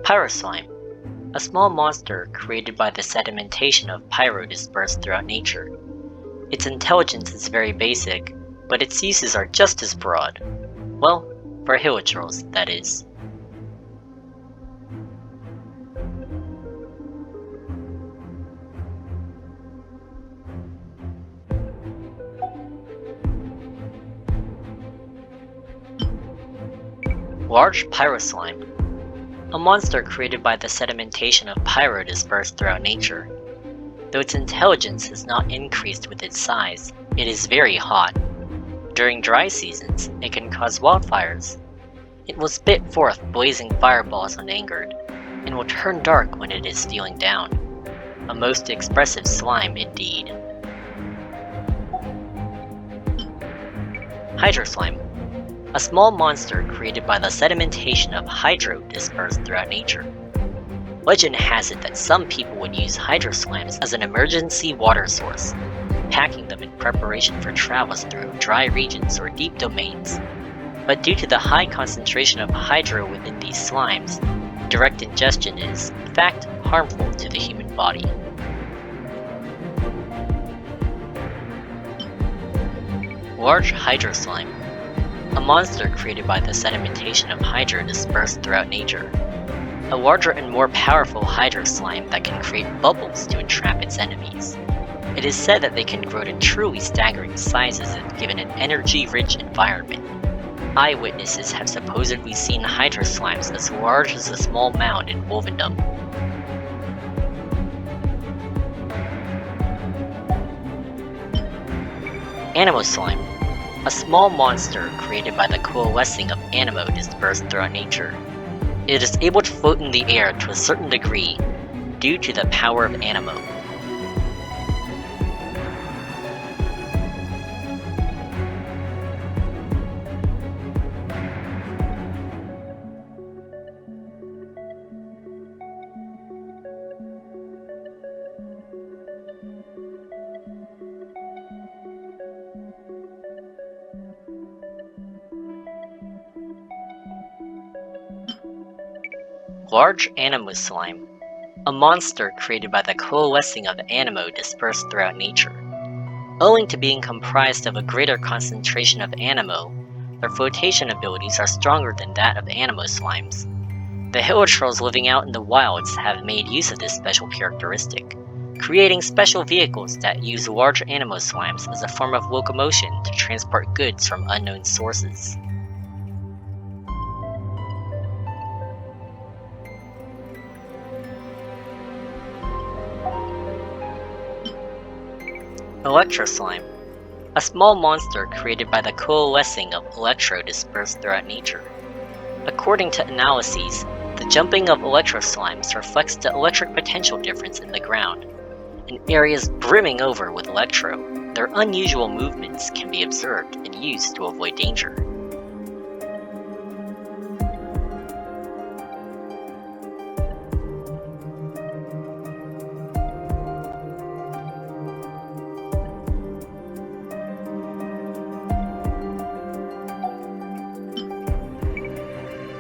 Pyroslime, a small monster created by the sedimentation of pyro dispersed throughout nature. Its intelligence is very basic, but its uses are just as broad. Well, for hilichurls, that is. Large Pyroslime, a monster created by the sedimentation of pyro dispersed throughout nature. Though its intelligence has not increased with its size, it is very hot. During dry seasons, it can cause wildfires. It will spit forth blazing fireballs when angered, and will turn dark when it is feeling down. A most expressive slime indeed. Hydroslime, a small monster created by the sedimentation of hydro dispersed throughout nature. Legend has it that some people would use hydroslimes as an emergency water source, packing them in preparation for travels through dry regions or deep domains. But due to the high concentration of hydro within these slimes, direct ingestion is, in fact, harmful to the human body. Large Hydroslime, a monster created by the sedimentation of hydro dispersed throughout nature. A larger and more powerful hydroslime that can create bubbles to entrap its enemies. It is said that they can grow to truly staggering sizes if given an energy-rich environment. Eyewitnesses have supposedly seen hydroslimes as large as a small mound in Wolvendom. Animoslime, a small monster created by the coalescing of animo dispersed throughout nature. It is able to float in the air to a certain degree due to the power of animo. Large Animoslime, a monster created by the coalescing of animo dispersed throughout nature. Owing to being comprised of a greater concentration of animo, their flotation abilities are stronger than that of animoslimes. The hilichurls living out in the wilds have made use of this special characteristic, creating special vehicles that use large animoslimes as a form of locomotion to transport goods from unknown sources. Electroslime, a small monster created by the coalescing of electro dispersed throughout nature. According to analyses, the jumping of electroslimes reflects the electric potential difference in the ground. In areas brimming over with electro, their unusual movements can be observed and used to avoid danger.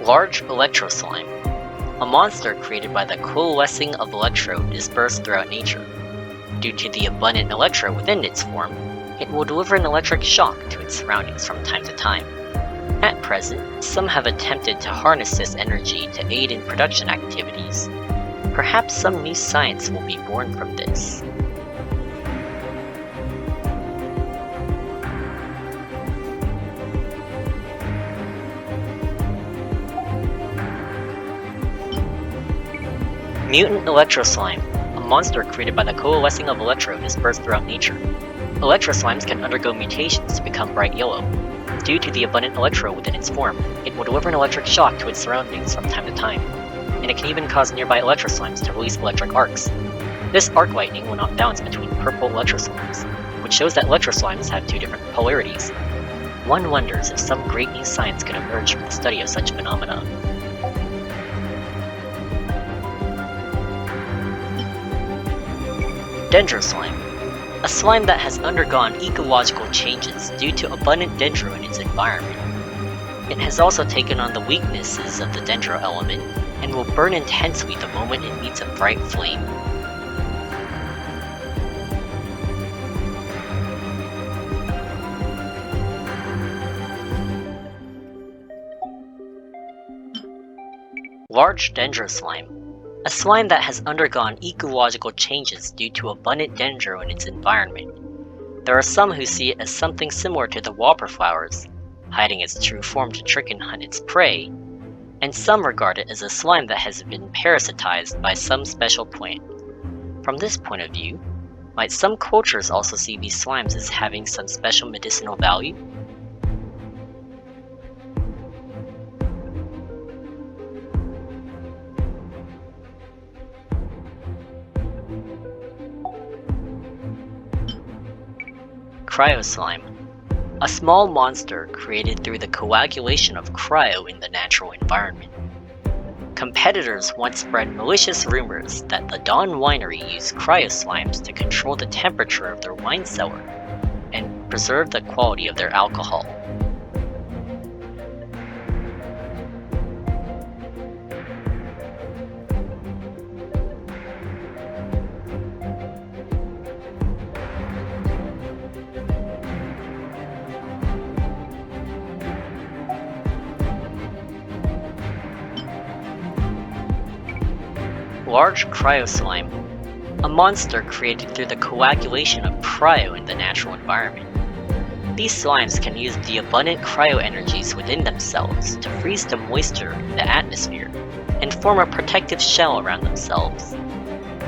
Large Electroslime, a monster created by the coalescing of electro dispersed throughout nature. Due to the abundant electro within its form, it will deliver an electric shock to its surroundings from time to time. At present, some have attempted to harness this energy to aid in production activities. Perhaps some new science will be born from this. Mutant Electroslime, a monster created by the coalescing of electro dispersed throughout nature. Electroslimes can undergo mutations to become bright yellow. Due to the abundant electro within its form, it will deliver an electric shock to its surroundings from time to time, and it can even cause nearby electroslimes to release electric arcs. This arc lightning will not bounce between purple electroslimes, which shows that electroslimes have two different polarities. One wonders if some great new science could emerge from the study of such phenomena. Dendroslime, a slime that has undergone ecological changes due to abundant dendro in its environment. It has also taken on the weaknesses of the dendro element, and will burn intensely the moment it meets a bright flame. Large dendro slime. A slime that has undergone ecological changes due to abundant dendro in its environment. There are some who see it as something similar to the whopper flowers, hiding its true form to trick and hunt its prey, and some regard it as a slime that has been parasitized by some special plant. From this point of view, might some cultures also see these slimes as having some special medicinal value? Cryoslime. A small monster created through the coagulation of cryo in the natural environment. Competitors once spread malicious rumors that the Dawn Winery used cryoslimes to control the temperature of their wine cellar and preserve the quality of their alcohol. Large cryoslime, a monster created through the coagulation of cryo in the natural environment. These slimes can use the abundant cryo energies within themselves to freeze the moisture in the atmosphere and form a protective shell around themselves.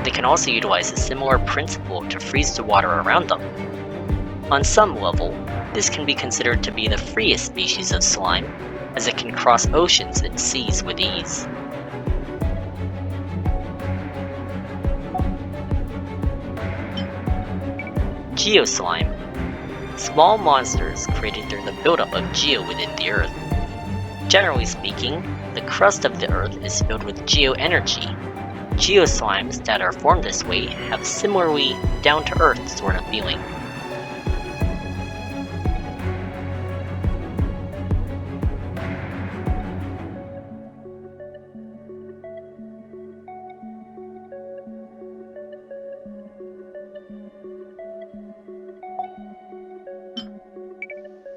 They can also utilize a similar principle to freeze the water around them. On some level, this can be considered to be the freest species of slime, as it can cross oceans and seas with ease. Geoslime. Small monsters created through the buildup of geo within the Earth. Generally speaking, the crust of the Earth is filled with geoenergy. Geoslimes that are formed this way have a similarly down-to-earth sort of feeling.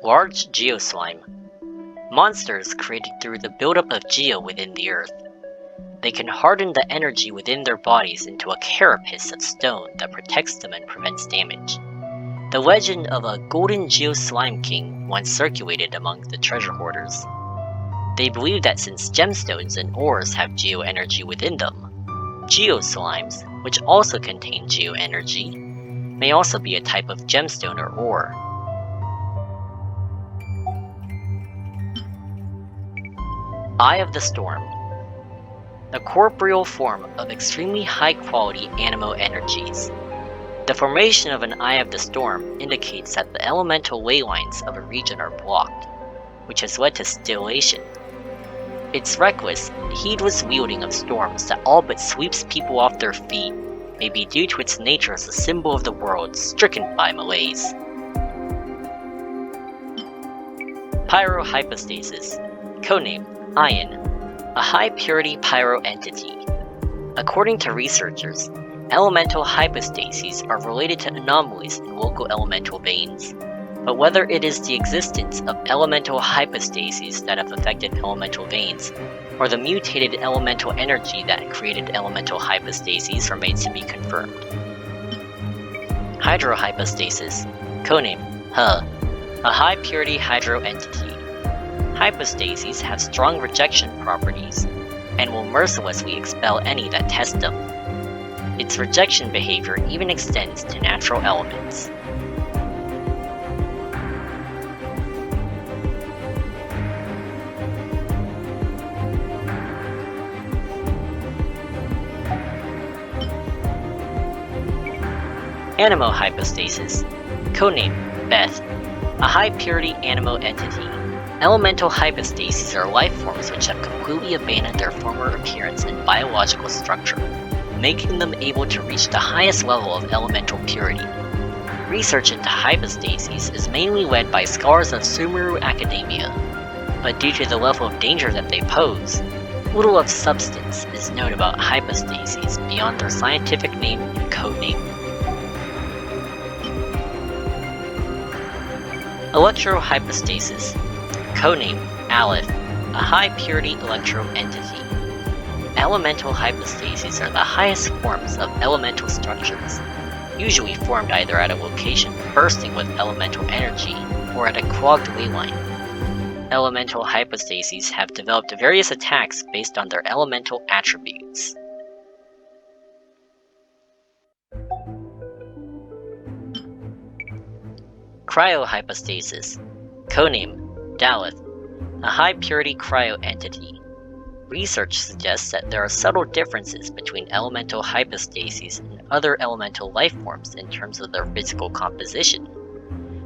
Large geoslime. Monsters created through the buildup of geo within the Earth. They can harden the energy within their bodies into a carapace of stone that protects them and prevents damage. The legend of a golden geo slime king once circulated among the treasure hoarders. They believe that since gemstones and ores have geo energy within them, geo slimes, which also contain geo energy, may also be a type of gemstone or ore. Eye of the Storm. The corporeal form of extremely high-quality anemo energies. The formation of an Eye of the Storm indicates that the elemental ley lines of a region are blocked, which has led to stillation. Its reckless, heedless wielding of storms that all but sweeps people off their feet may be due to its nature as a symbol of the world stricken by malaise. Pyrohypostasis, codename Ion, a high-purity pyro entity. According to researchers, elemental hypostases are related to anomalies in local elemental veins, but whether it is the existence of elemental hypostases that have affected elemental veins, or the mutated elemental energy that created elemental hypostases remains to be confirmed. Hydrohypostasis, codename a high-purity hydro entity. Hypostases have strong rejection properties, and will mercilessly expel any that test them. Its rejection behavior even extends to natural elements. Anemohypostasis, codename Beth, a high-purity anemo entity. Elemental hypostases are life forms which have completely abandoned their former appearance and biological structure, making them able to reach the highest level of elemental purity. Research into hypostases is mainly led by scholars of Sumeru academia, but due to the level of danger that they pose, Little of substance is known about hypostases beyond their scientific name and codename. Electrohypostasis, codename Aleph, a high-purity electro-entity. Elemental hypostases are the highest forms of elemental structures, usually formed either at a location bursting with elemental energy or at a clogged ley line. Elemental hypostases have developed various attacks based on their elemental attributes. Cryohypostasis, codename Daleth, a high-purity cryo-entity. Research suggests that there are subtle differences between elemental hypostases and other elemental life forms in terms of their physical composition.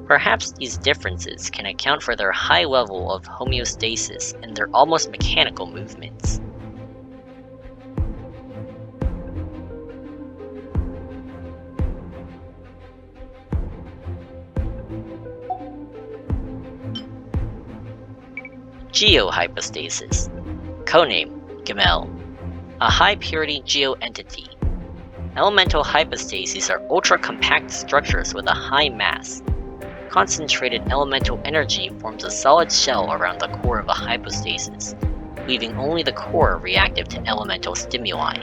Perhaps these differences can account for their high level of homeostasis and their almost mechanical movements. Geohypostasis, codename Gamel, a high-purity geo-entity. Elemental hypostases are ultra-compact structures with a high mass. Concentrated elemental energy forms a solid shell around the core of a hypostasis, leaving only the core reactive to elemental stimuli.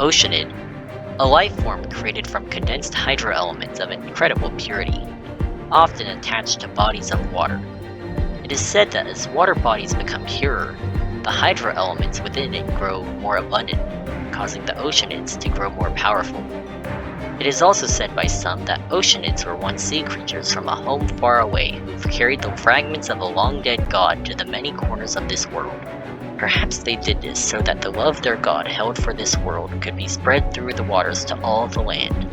Oceanid, a life form created from condensed hydroelements of incredible purity, often attached to bodies of water. It is said that as water bodies become purer, the hydroelements within it grow more abundant, causing the oceanids to grow more powerful. It is also said by some that oceanids were once sea creatures from a home far away who've carried the fragments of a long-dead god to the many corners of this world. Perhaps they did this so that the love their god held for this world could be spread through the waters to all the land.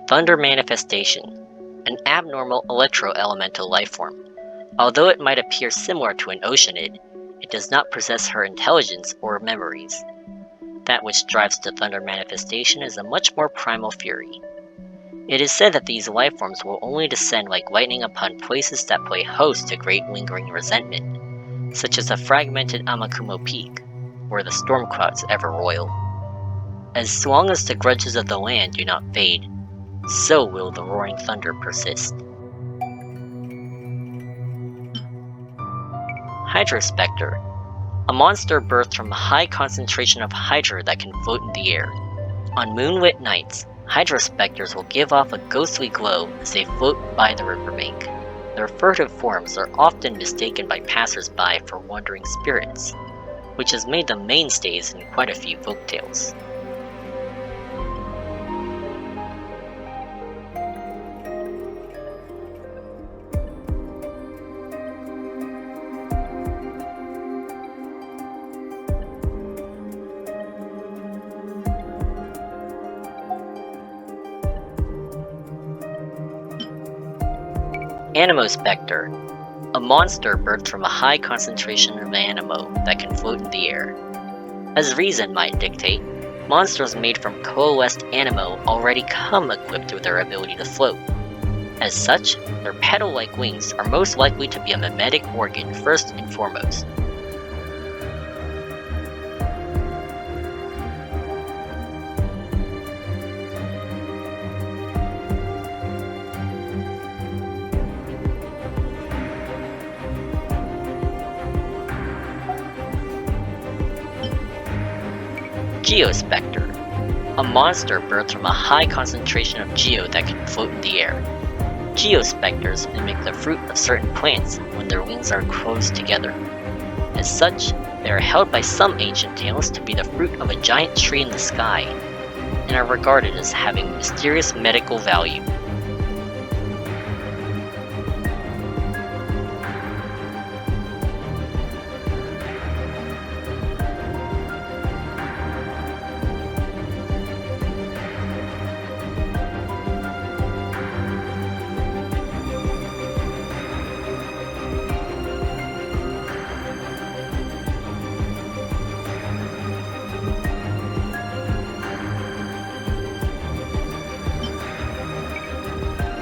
Thunder manifestation, an abnormal electro-elemental life form. Although it might appear similar to an oceanid, it does not possess her intelligence or memories. That which drives the thunder manifestation is a much more primal fury. It is said that these life forms will only descend like lightning upon places that play host to great lingering resentment, such as a fragmented Amakumo Peak, or the storm clouds ever roil. As long as the grudges of the land do not fade, so will the roaring thunder persist. Hydrospectre, a monster birthed from a high concentration of hydra that can float in the air. On moonlit nights, hydrospectres will give off a ghostly glow as they float by the riverbank. Their furtive forms are often mistaken by passers-by for wandering spirits, which has made them mainstays in quite a few folktales. Animospectre, a monster birthed from a high concentration of animo that can float in the air. As reason might dictate, monsters made from coalesced animo already come equipped with their ability to float. As such, their petal-like wings are most likely to be a mimetic organ first and foremost. Geospectre, a monster birthed from a high concentration of geo that can float in the air. Geospectres mimic the fruit of certain plants when their wings are closed together. As such, They are held by some ancient tales to be the fruit of a giant tree in the sky, and are regarded as having mysterious medical value.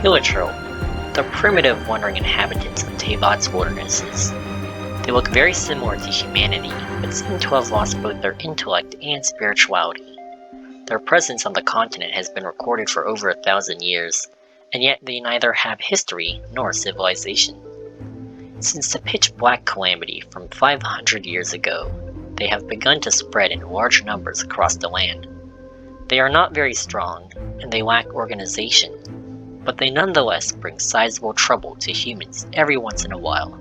Heliotrope, the primitive wandering inhabitants of Teyvat's wildernesses. They look very similar to humanity, but seem to have lost both their intellect and spirituality. Their presence on the continent has been recorded for over 1,000 years, and yet they neither have history nor civilization. Since the pitch-black calamity from 500 years ago, they have begun to spread in large numbers across the land. They are not very strong, and they lack organization, but they nonetheless bring sizable trouble to humans every once in a while.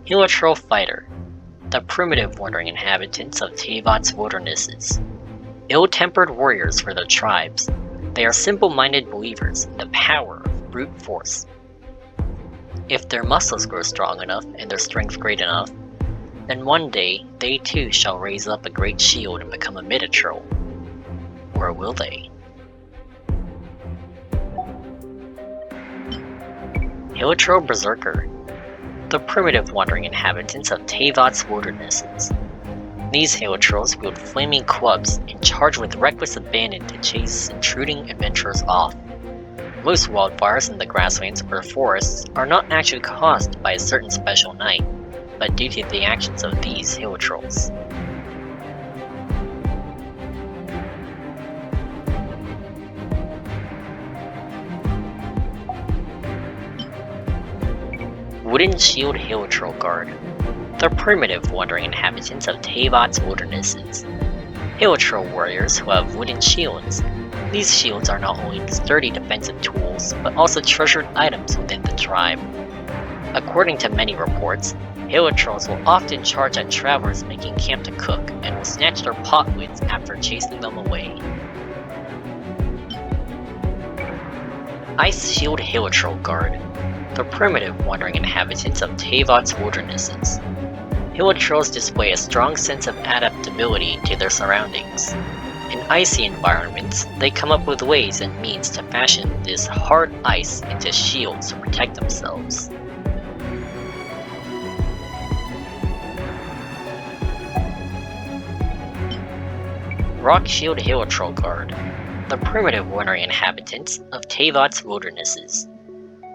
Heliotrope Fighter, the primitive wandering inhabitants of Teyvat's wildernesses. Ill-tempered warriors for their tribes, they are simple-minded believers in the power of brute force. If their muscles grow strong enough and their strength great enough, then one day they too shall raise up a great shield and become a Minotaur. Or will they? Heliotrope Berserker, the primitive wandering inhabitants of Teyvat's wildernesses. These Heliotropes wield flaming clubs and charge with reckless abandon to chase intruding adventurers off. Most wildfires in the grasslands or forests are not actually caused by a certain special night, but due to the actions of these Heliotropes. Wooden Shield Heliotrope Guard, the primitive wandering inhabitants of Teyvat's wildernesses. Heliotrope warriors who have wooden shields. These shields are not only sturdy defensive tools, but also treasured items within the tribe. According to many reports, Heliotropes will often charge at travelers making camp to cook, and will snatch their pot lids after chasing them away. Ice Shield Heliotrope Guard, the primitive wandering inhabitants of Teyvat's wildernesses. Heliotropes display a strong sense of adaptability to their surroundings. In icy environments, they come up with ways and means to fashion this hard ice into shields to protect themselves. Rock Shield Heliotrope Guard, the primitive wandering inhabitants of Teyvat's wildernesses.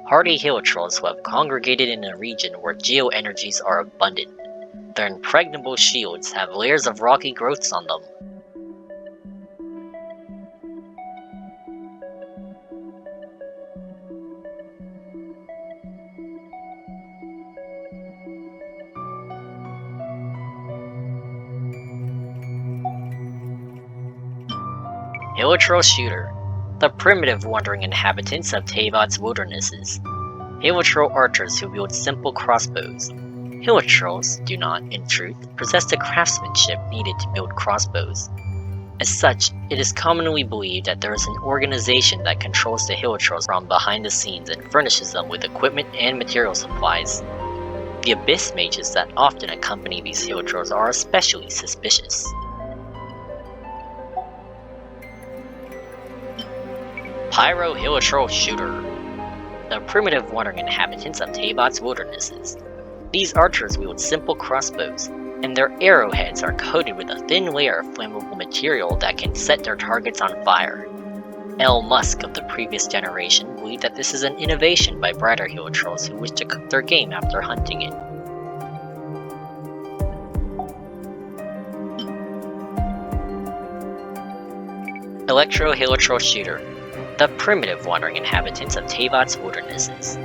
Hardy Heliotropes who have congregated in a region where geoenergies are abundant. Their impregnable shields have layers of rocky growths on them. Heliotrope Shooter, the primitive wandering inhabitants of Teyvat's wildernesses. Heliotrope archers who wield simple crossbows. Heliotropes do not, in truth, possess the craftsmanship needed to build crossbows. As such, it is commonly believed that there is an organization that controls the Heliotropes from behind the scenes and furnishes them with equipment and material supplies. The abyss mages that often accompany these Heliotropes are especially suspicious. Pyro Heliotrope Shooter, the primitive wandering inhabitants of Teyvat's wildernesses. These archers wield simple crossbows, and their arrowheads are coated with a thin layer of flammable material that can set their targets on fire. L. Musk of the previous generation believed that this is an innovation by brighter Heliotropes who wish to cook their game after hunting it. Electro Heliotrope Shooter, the primitive wandering inhabitants of Teyvat's wildernesses.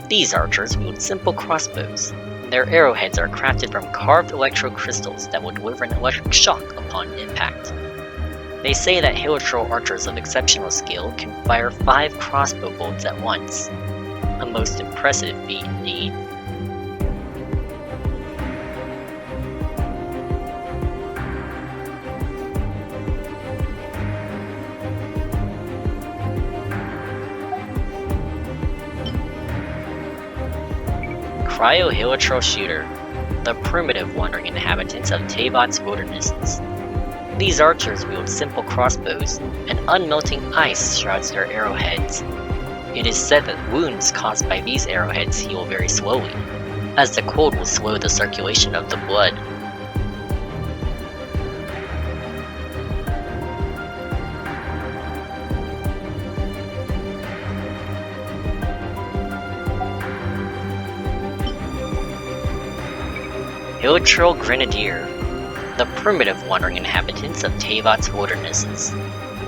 These archers wield simple crossbows. Their arrowheads are crafted from carved electro crystals that will deliver an electric shock upon impact. They say that Heliotrope archers of exceptional skill can fire 5 crossbow bolts at once. A most impressive feat indeed. Cryohelitral Shooter, the primitive wandering inhabitants of Teyvat's wildernesses. These archers wield simple crossbows, and unmelting ice shrouds their arrowheads. It is said that wounds caused by these arrowheads heal very slowly, as the cold will slow the circulation of the blood. Helitral Grenadier, the primitive wandering inhabitants of Teyvat's wildernesses.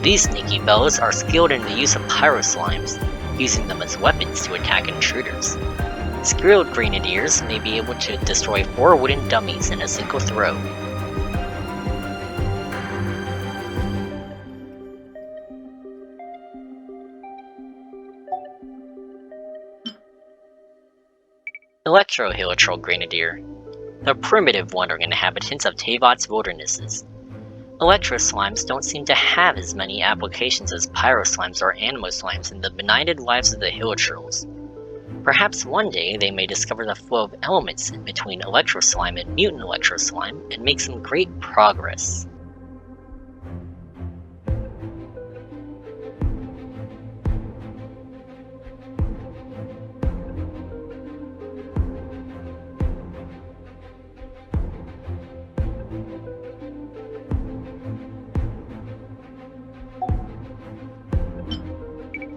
These sneaky fellows are skilled in the use of pyroslimes, using them as weapons to attack intruders. Skilled grenadiers may be able to destroy 4 wooden dummies in a single throw. Electrohelitral Grenadier, the primitive wandering inhabitants of Teyvat's wildernesses. Electroslimes don't seem to have as many applications as pyroslimes or animoslimes in the benighted lives of the Hilitrals. Perhaps one day they may discover the flow of elements in between electroslime and mutant electroslime and make some great progress.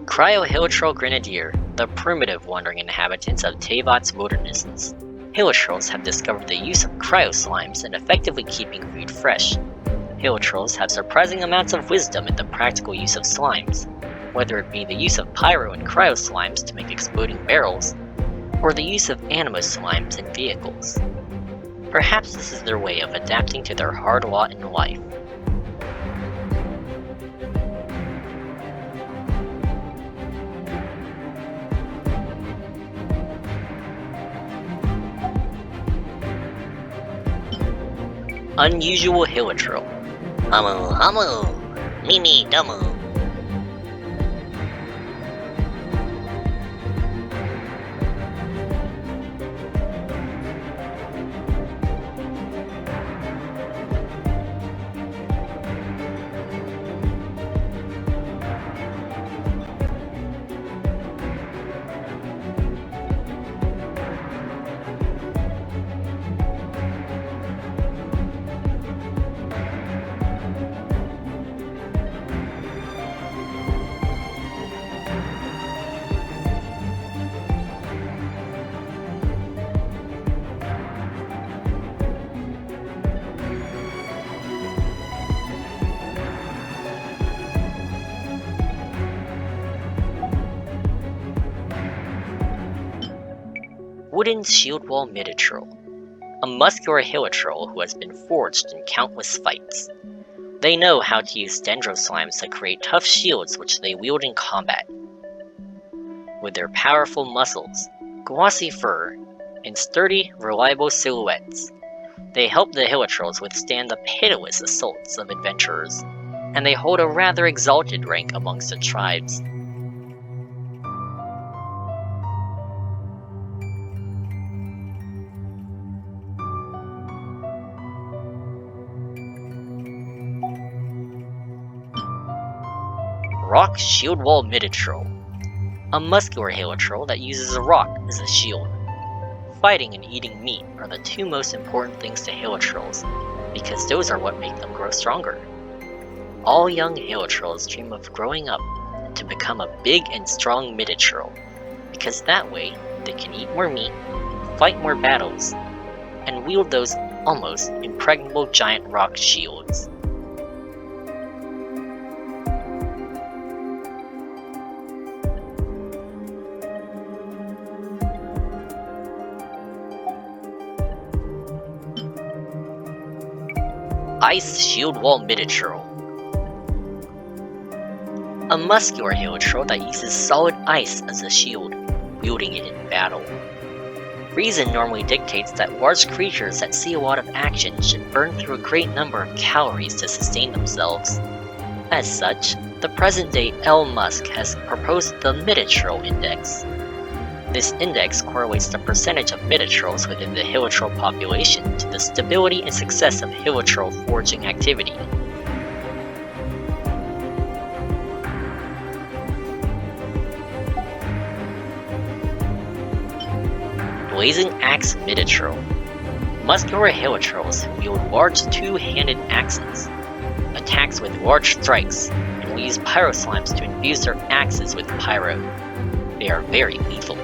Cryohelitral Grenadier, the primitive wandering inhabitants of Teyvat's wildernesses. Hilitrals have discovered the use of cryoslimes in effectively keeping food fresh. Hilitrals have surprising amounts of wisdom in the practical use of slimes, whether it be the use of pyro and cryoslimes to make exploding barrels, or the use of animoslimes in vehicles. Perhaps this is their way of adapting to their hard lot in life. Unusual Hilitral. Hamu, hamu, mimi damu. Wooden Shield Wall Miditral, a muscular Hilitral who has been forged in countless fights. They know how to use dendroslimes to create tough shields which they wield in combat. With their powerful muscles, glossy fur, and sturdy, reliable silhouettes, they help the Hilitrals withstand the pitiless assaults of adventurers, and they hold a rather exalted rank amongst the tribes. Rock Shield Wall Miditral, a muscular Hilitral that uses a rock as a shield. Fighting and eating meat are the 2 most important things to Hilitrals, because those are what make them grow stronger. All young Hilitrals dream of growing up to become a big and strong Miditral, because that way they can eat more meat, fight more battles, and wield those almost impregnable giant rock shields. Ice Shield Wall Miditral, a muscular Hilitral that uses solid ice as a shield, wielding it in battle. Reason normally dictates that large creatures that see a lot of action should burn through a great number of calories to sustain themselves. As such, the present-day Elon Musk has proposed the Miditral Index. This index correlates the percentage of Minotaurs within the Hilichurl population to the stability and success of Hilichurl foraging activity. Blazing Axe Minotaur. Muscular Hilichurls who wield large two-handed axes. Attacks with large strikes, and will use pyro slimes to infuse their axes with pyro. They are very lethal.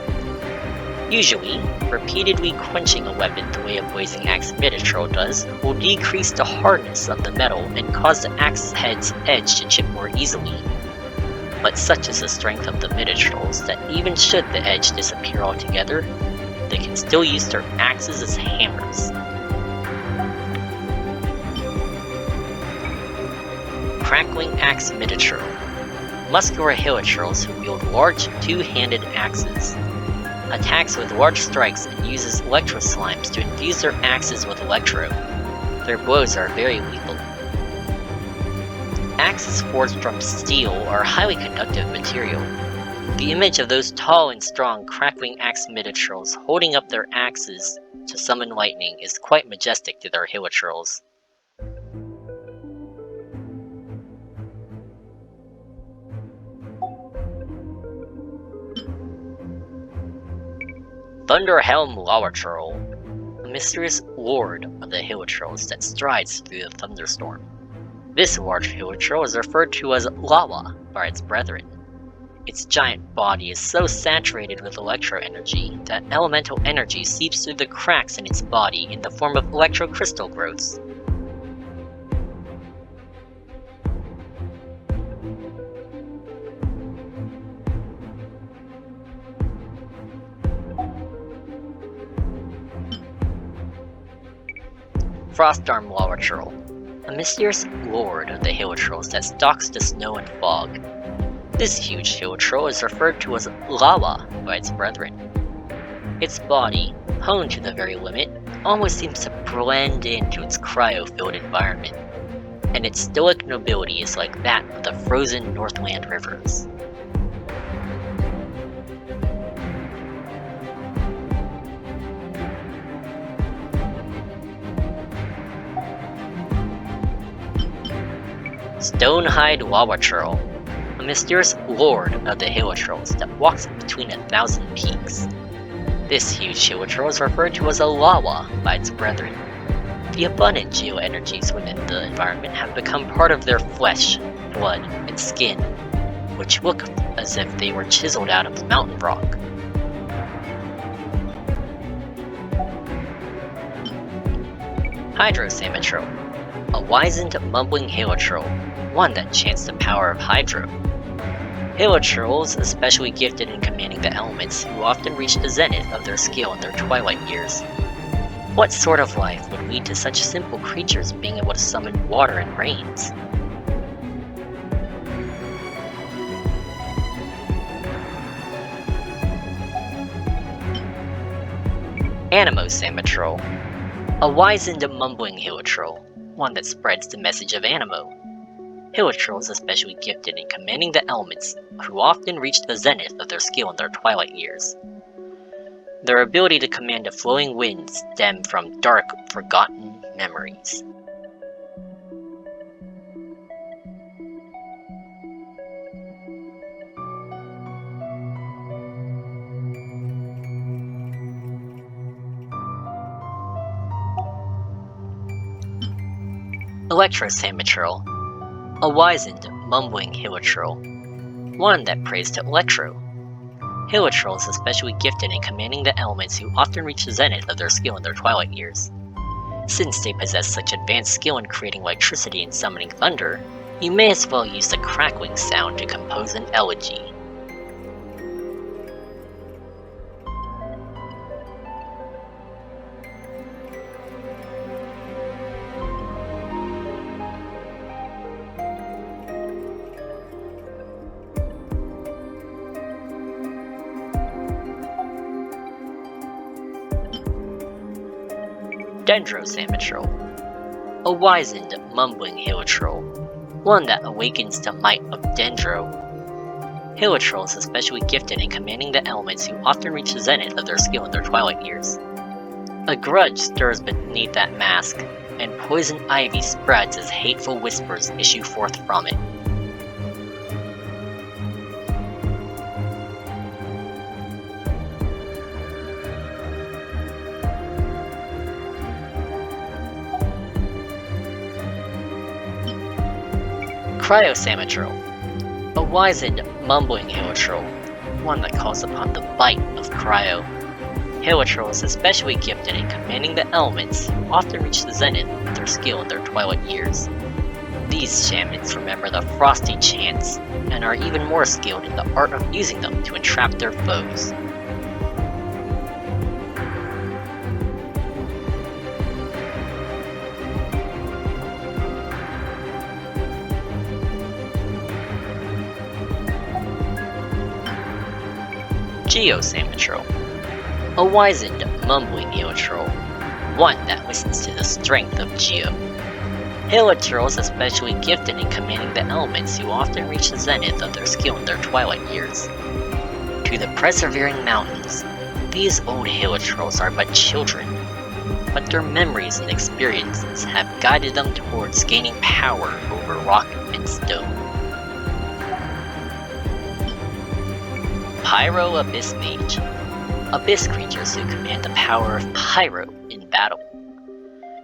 Usually, repeatedly quenching a weapon the way a Blazing Axe Minotaur does will decrease the hardness of the metal and cause the axe head's edge to chip more easily. But such is the strength of the Minotaurs that even should the edge disappear altogether, they can still use their axes as hammers. Crackling Axe Minotaur. Muscular Hilichurls who wield large two-handed axes. Attacks with large strikes and uses electro slimes to infuse their axes with electro. Their blows are very lethal. Axes forged from steel are highly conductive material. The image of those tall and strong crackling axe Minotaurs holding up their axes to summon lightning is quite majestic to their Hilichurls. Thunderhelm Lawachurl, a mysterious lord of the Hilichurls that strides through the thunderstorm. This large Hilichurl is referred to as Lawa by its brethren. Its giant body is so saturated with electro energy that elemental energy seeps through the cracks in its body in the form of electrocrystal growths. Frostarm Lawachurl, a mysterious lord of the Hilichurls that stalks the snow and fog. This huge Hilichurl is referred to as Lawa by its brethren. Its body, honed to the very limit, almost seems to blend into its cryo-filled environment, and its stoic nobility is like that of the frozen Northland rivers. Stonehide Lawachurl, a mysterious lord of the Hilichurls that walks between 1,000 peaks. This huge Hilichurl is referred to as a Lawa by its brethren. The abundant geoenergies within the environment have become part of their flesh, blood, and skin, which look as if they were chiseled out of the mountain rock. Hydrosamatro, a wizened, mumbling Hilichurl, one that chants the power of Hydro. Hilichurls, especially gifted in commanding the elements, who often reach the zenith of their skill in their twilight years. What sort of life would lead to such simple creatures being able to summon water and rains? Anemo-Samatrol, a wizened, mumbling Hilichurl, one that spreads the message of Anemo. Hilichurls especially gifted in commanding the elements, who often reach the zenith of their skill in their twilight years. Their ability to command the flowing winds stem from dark, forgotten memories. Electro-Samatrol, a wizened, mumbling Hilichurl, one that prays to Electro. Hilichurls especially gifted in commanding the elements who often reach the zenith of their skill in their twilight years. Since they possess such advanced skill in creating electricity and summoning thunder, you may as well use the crackling sound to compose an elegy. Dendro-Samatrol, a wizened, mumbling Hilichurl, one that awakens the might of Dendro. Hilichurl is especially gifted in commanding the elements who often reach the zenith of their skill in their twilight years. A grudge stirs beneath that mask, and poison ivy spreads as hateful whispers issue forth from it. Cryo-Samatril, a wizened, mumbling Hilichurl, one that calls upon the bite of Cryo. Hilichurl is especially gifted in commanding the elements who often reach the zenith of their skill in their twilight years. These shamans remember the frosty chants, and are even more skilled in the art of using them to entrap their foes. Geo-Samatril, a wizened, mumbling Hilichurl, one that listens to the strength of Geo. Hilichurl is especially gifted in commanding the elements who often reach the zenith of their skill in their twilight years. To the persevering mountains, these old Hilichurls are but children, but their memories and experiences have guided them towards gaining power over rock and stone. Pyro Abyss Mage, abyss creatures who command the power of Pyro in battle.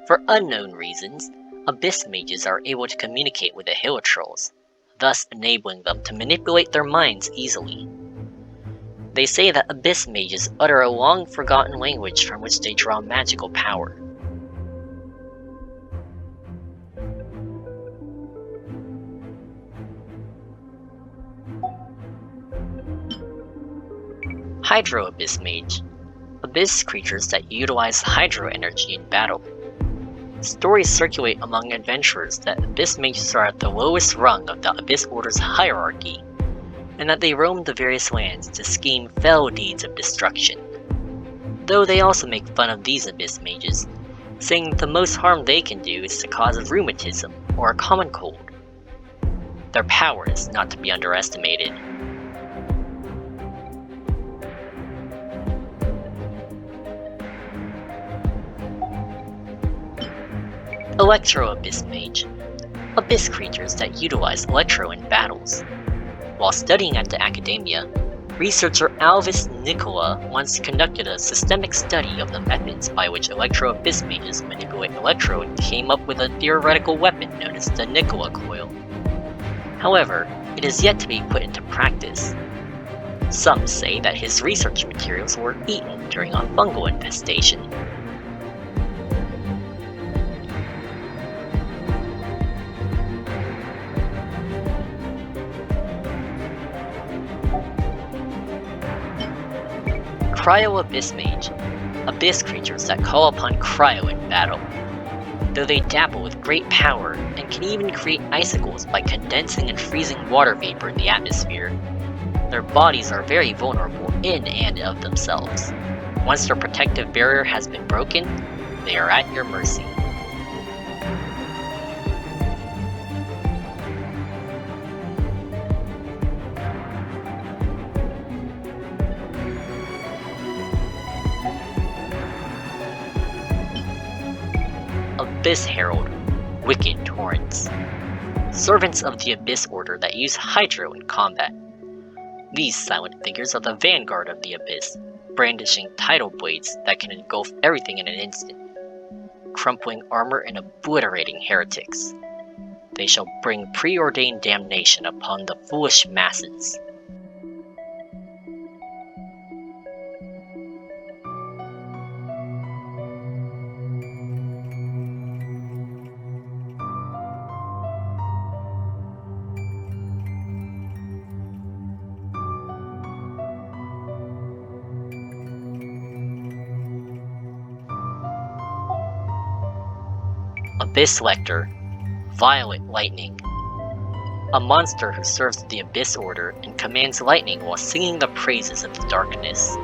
For unknown reasons, abyss mages are able to communicate with the Hilichurls, thus enabling them to manipulate their minds easily. They say that abyss mages utter a long-forgotten language from which they draw magical power. Hydro Abyss Mage, abyss creatures that utilize hydro energy in battle. Stories circulate among adventurers that abyss mages are at the lowest rung of the abyss order's hierarchy, and that they roam the various lands to scheme fell deeds of destruction. Though they also make fun of these abyss mages, saying that the most harm they can do is to cause rheumatism or a common cold. Their power is not to be underestimated. Electro Abyss Mage, abyss creatures that utilize electro in battles. While studying at the academia, researcher Alvis Nicola once conducted a systemic study of the methods by which electro abyss mages manipulate electro and came up with a theoretical weapon known as the Nicola Coil. However, it is yet to be put into practice. Some say that his research materials were eaten during a fungal infestation. Cryo Abyss Mage, abyss creatures that call upon cryo in battle. Though they dabble with great power and can even create icicles by condensing and freezing water vapor in the atmosphere, their bodies are very vulnerable in and of themselves. Once their protective barrier has been broken, they are at your mercy. Abyss Herald, wicked torrents. Servants of the Abyss Order that use Hydro in combat. These silent figures are the vanguard of the Abyss, brandishing tidal blades that can engulf everything in an instant, crumpling armor and obliterating heretics. They shall bring preordained damnation upon the foolish masses. Abyss Lector, Violet Lightning. A monster who serves the Abyss Order and commands lightning while singing the praises of the darkness.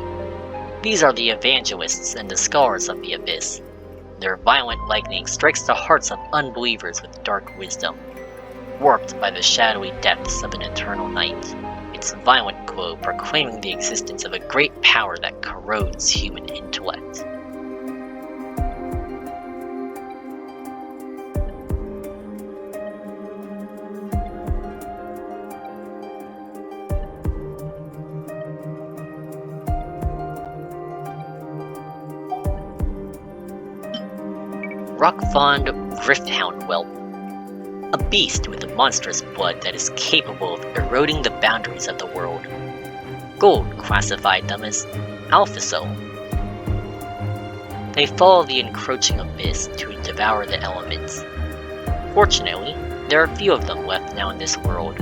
These are the evangelists and the scholars of the Abyss. Their violent lightning strikes the hearts of unbelievers with dark wisdom. Warped by the shadowy depths of an eternal night, it its violent glow proclaiming the existence of a great power that corrodes human intellect. Rockfond Rifthound Whelp, a beast with a monstrous blood that is capable of eroding the boundaries of the world. Gold classified them as Alphacel. They follow the encroaching abyss to devour the elements. Fortunately, there are few of them left now in this world.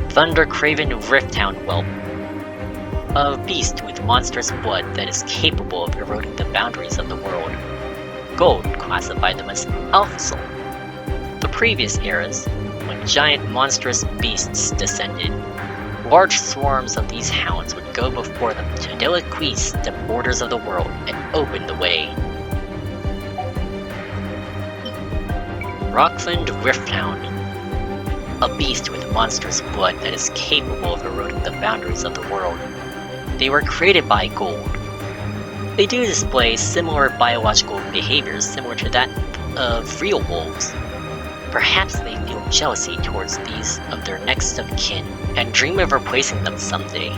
Thundercraven Rifthound Whelp, a beast with monstrous blood that is capable of eroding the boundaries of the world. Gold classified them as Alphacel. The previous eras, when giant monstrous beasts descended, large swarms of these hounds would go before them to deliquease the borders of the world and open the way. Rockfond Rifthound, a beast with monstrous blood that is capable of eroding the boundaries of the world. They were created by Gold. They do display similar biological behaviors similar to that of real wolves. Perhaps they feel jealousy towards these of their next of kin and dream of replacing them someday.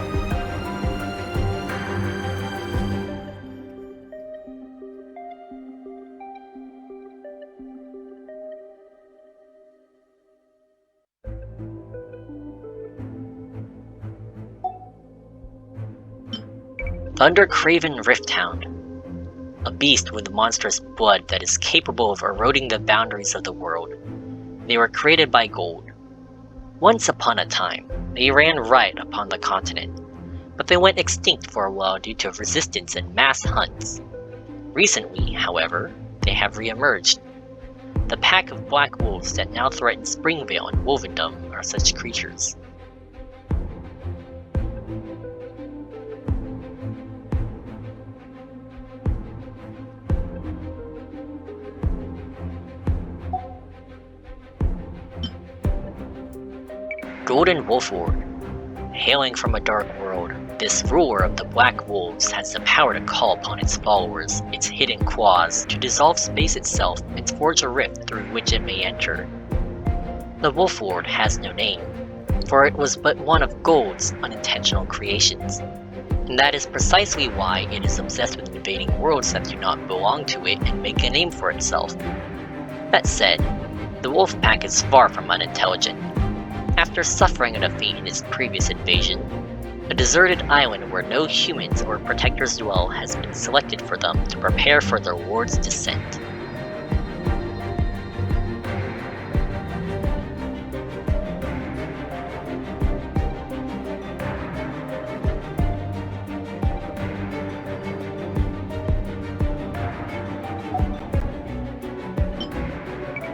Thundercraven Rifthound, a beast with monstrous blood that is capable of eroding the boundaries of the world. They were created by Gold. Once upon a time, they ran riot upon the continent, but they went extinct for a while due to resistance and mass hunts. Recently, however, they have re-emerged. The pack of black wolves that now threaten Springvale and Wolvendom are such creatures. Golden Wolflord. Hailing from a dark world, this ruler of the Black Wolves has the power to call upon its followers, its hidden claws, to dissolve space itself and forge a rift through which it may enter. The Wolflord has no name, for it was but one of Gold's unintentional creations. And that is precisely why it is obsessed with invading worlds that do not belong to it and make a name for itself. That said, the wolf pack is far from unintelligent. After suffering a defeat in its previous invasion, a deserted island where no humans or protectors dwell has been selected for them to prepare for their lord's descent.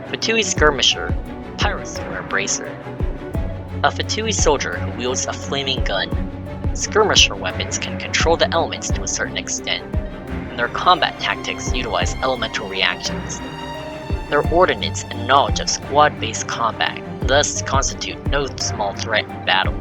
Fatui Skirmisher, Pyrosphere Bracer. A Fatui soldier who wields a flaming gun. Skirmisher weapons can control the elements to a certain extent, and their combat tactics utilize elemental reactions. Their ordnance and knowledge of squad-based combat thus constitute no small threat in battle.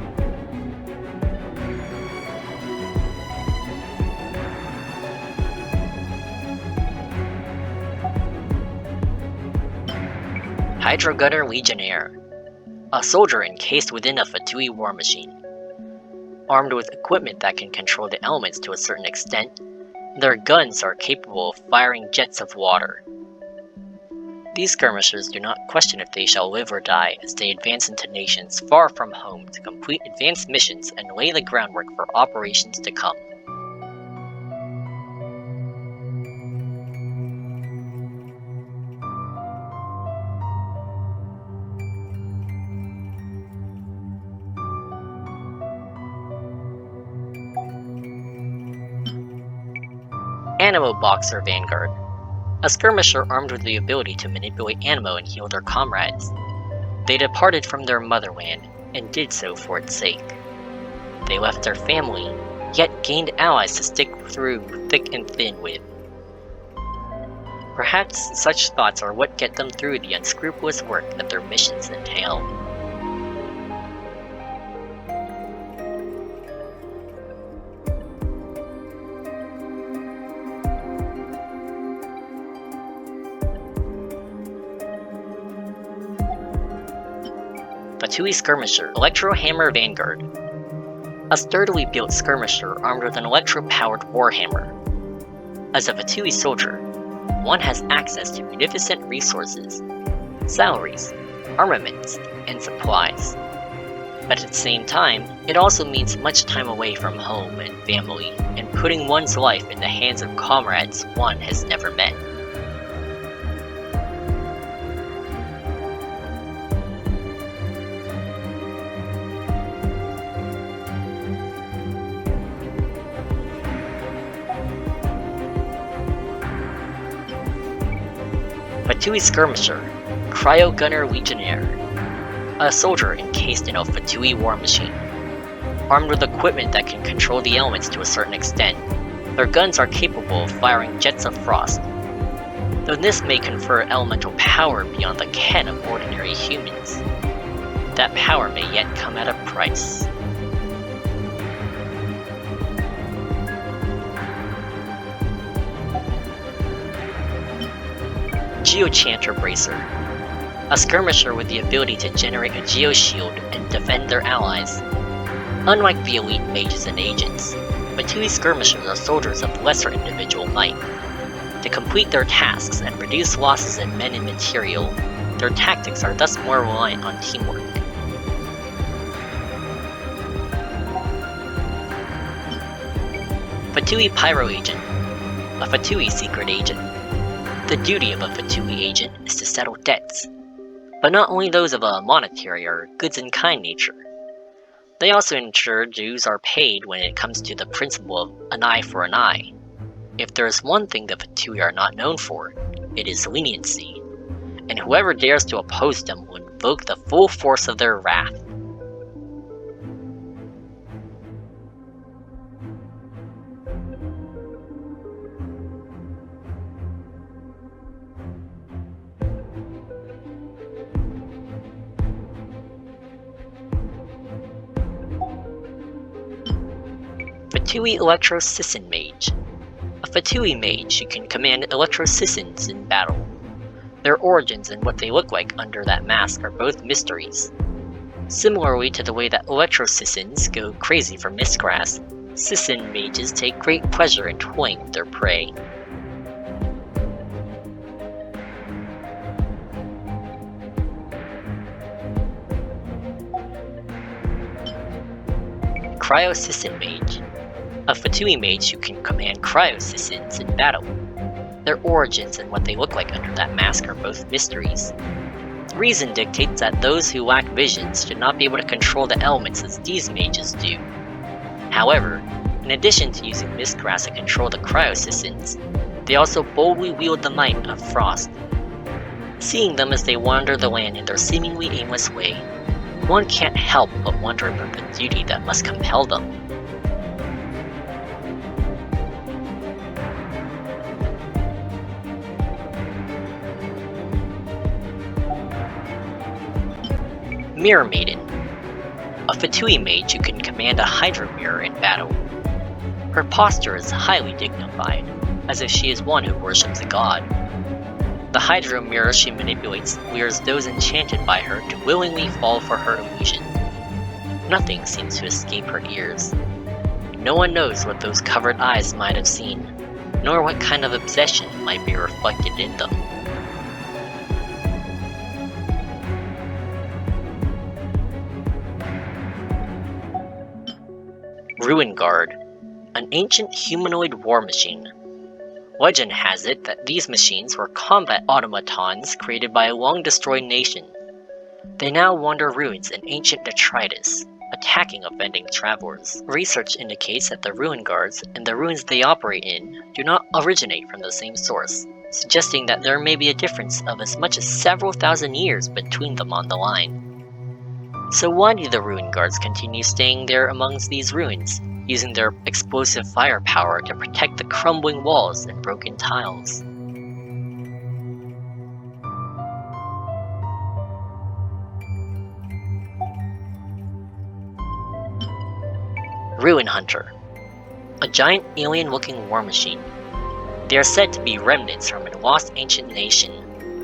Hydrogunner Legionnaire, a soldier encased within a Fatui war machine. Armed with equipment that can control the elements to a certain extent, their guns are capable of firing jets of water. These skirmishers do not question if they shall live or die as they advance into nations far from home to complete advanced missions and lay the groundwork for operations to come. Animo Boxer Vanguard, a skirmisher armed with the ability to manipulate ammo and heal their comrades. They departed from their motherland, and did so for its sake. They left their family, yet gained allies to stick through thick and thin with. Perhaps such thoughts are what get them through the unscrupulous work that their missions entail. Fatui Skirmisher, Electro Hammer Vanguard. A sturdily built skirmisher armed with an electro-powered warhammer. As a Fatui soldier, one has access to munificent resources, salaries, armaments, and supplies. But at the same time, it also means much time away from home and family, and putting one's life in the hands of comrades one has never met. Fatui Skirmisher, Cryo Gunner Legionnaire. A soldier encased in a Fatui war machine. Armed with equipment that can control the elements to a certain extent, their guns are capable of firing jets of frost. Though this may confer elemental power beyond the ken of ordinary humans, that power may yet come at a price. Geochanter Bracer. A skirmisher with the ability to generate a geoshield and defend their allies. Unlike the elite mages and agents, Fatui skirmishers are soldiers of lesser individual might. To complete their tasks and reduce losses in men and material, their tactics are thus more reliant on teamwork. Fatui Pyro Agent. A Fatui secret agent. The duty of a Fatui agent is to settle debts, but not only those of a monetary or goods-in-kind nature. They also ensure dues are paid when it comes to the principle of an eye for an eye. If there is one thing the Fatui are not known for, it is leniency, and whoever dares to oppose them will invoke the full force of their wrath. Fatui Electro Sisson Mage. A Fatui mage who can command Electro Sissons in battle. Their origins and what they look like under that mask are both mysteries. Similarly to the way that Electro Sissons go crazy for Mistgrass, Sisson mages take great pleasure in toying with their prey. Cryo Sisson Mage. A Fatui mage who can command Cryo Sissons in battle. Their origins and what they look like under that mask are both mysteries. Reason dictates that those who lack visions should not be able to control the elements as these mages do. However, in addition to using Mistgrass to control the Cryo Sissons, they also boldly wield the might of Frost. Seeing them as they wander the land in their seemingly aimless way, one can't help but wonder about the duty that must compel them. Mirror Maiden. A Fatui mage who can command a Hydro Mirror in battle. Her posture is highly dignified, as if she is one who worships a god. The Hydro Mirror she manipulates lures those enchanted by her to willingly fall for her illusion. Nothing seems to escape her ears. No one knows what those covered eyes might have seen, nor what kind of obsession might be reflected in them. Ruin Guard, an ancient humanoid war machine. Legend has it that these machines were combat automatons created by a long-destroyed nation. They now wander ruins in ancient detritus, attacking offending travelers. Research indicates that the Ruin Guards and the ruins they operate in do not originate from the same source, suggesting that there may be a difference of as much as several thousand years between them on the line. So why do the ruin guards continue staying there amongst these ruins, using their explosive firepower to protect the crumbling walls and broken tiles? Ruin Hunter, a giant alien-looking war machine. They are said to be remnants from a lost ancient nation.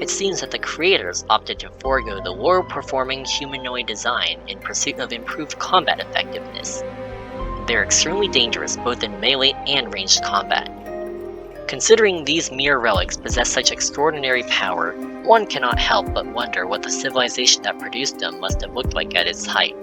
It seems that the creators opted to forego the war-performing humanoid design in pursuit of improved combat effectiveness. They are extremely dangerous both in melee and ranged combat. Considering these mere relics possess such extraordinary power, one cannot help but wonder what the civilization that produced them must have looked like at its height.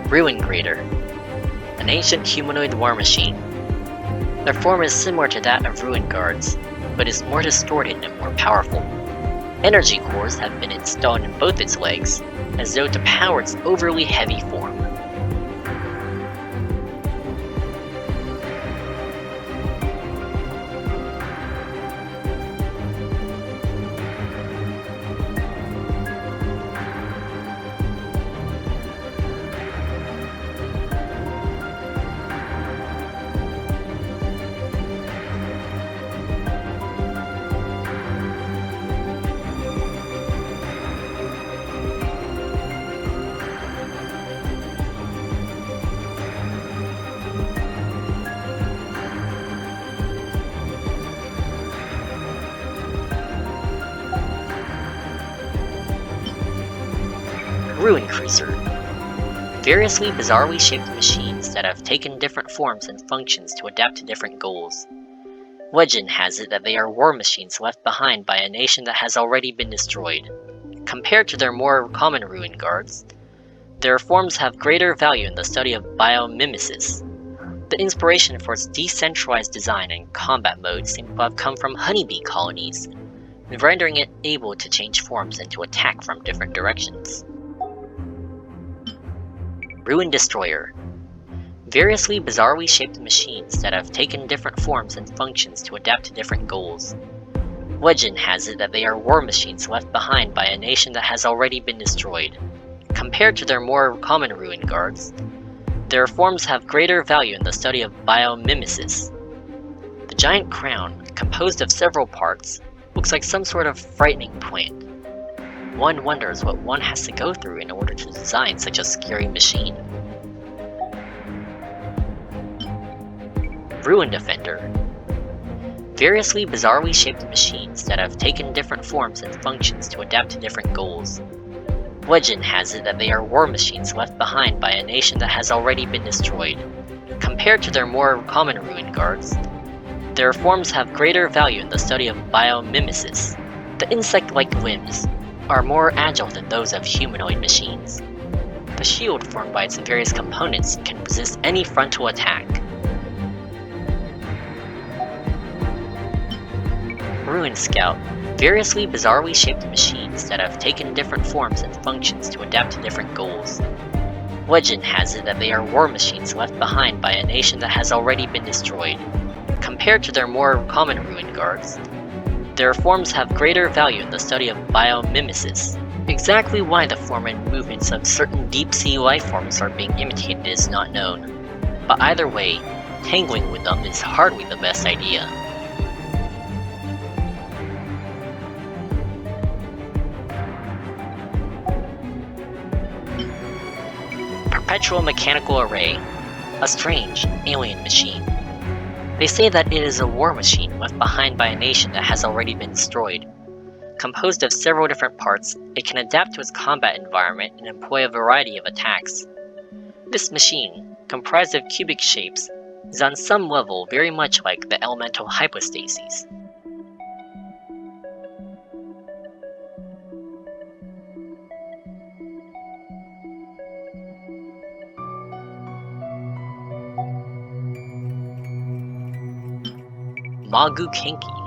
Ruin Greater, an ancient humanoid war machine. Their form is similar to that of Ruin Guards, but is more distorted and more powerful. Energy cores have been installed in both its legs, as though to power its overly heavy form. Ruin Cruiser, variously bizarrely shaped machines that have taken different forms and functions to adapt to different goals. Legend has it that they are war machines left behind by a nation that has already been destroyed. Compared to their more common Ruin Guards, their forms have greater value in the study of biomimesis. The inspiration for its decentralized design and combat mode seems to have come from honeybee colonies, rendering it able to change forms and to attack from different directions. Ruin Destroyer, variously bizarrely shaped machines that have taken different forms and functions to adapt to different goals. Legend has it that they are war machines left behind by a nation that has already been destroyed. Compared to their more common Ruin Guards, their forms have greater value in the study of biomimesis. The giant crown, composed of several parts, looks like some sort of frightening plant. One wonders what one has to go through in order to design such a scary machine. Ruin Defender, variously bizarrely shaped machines that have taken different forms and functions to adapt to different goals. Legend has it that they are war machines left behind by a nation that has already been destroyed. Compared to their more common Ruin Guards, their forms have greater value in the study of biomimesis. The insect-like limbs are more agile than those of humanoid machines. The shield formed by its various components can resist any frontal attack. Ruin Scout, variously bizarrely shaped machines that have taken different forms and functions to adapt to different goals. Legend has it that they are war machines left behind by a nation that has already been destroyed. Compared to their more common Ruin Guards, their forms have greater value in the study of biomimesis. Exactly why the form and movements of certain deep-sea life forms are being imitated is not known. But either way, tangling with them is hardly the best idea. Perpetual Mechanical Array, a strange, alien machine. They say that it is a war machine left behind by a nation that has already been destroyed. Composed of several different parts, it can adapt to its combat environment and employ a variety of attacks. This machine, comprised of cubic shapes, is on some level very much like the elemental hypostases. Magu Kenki,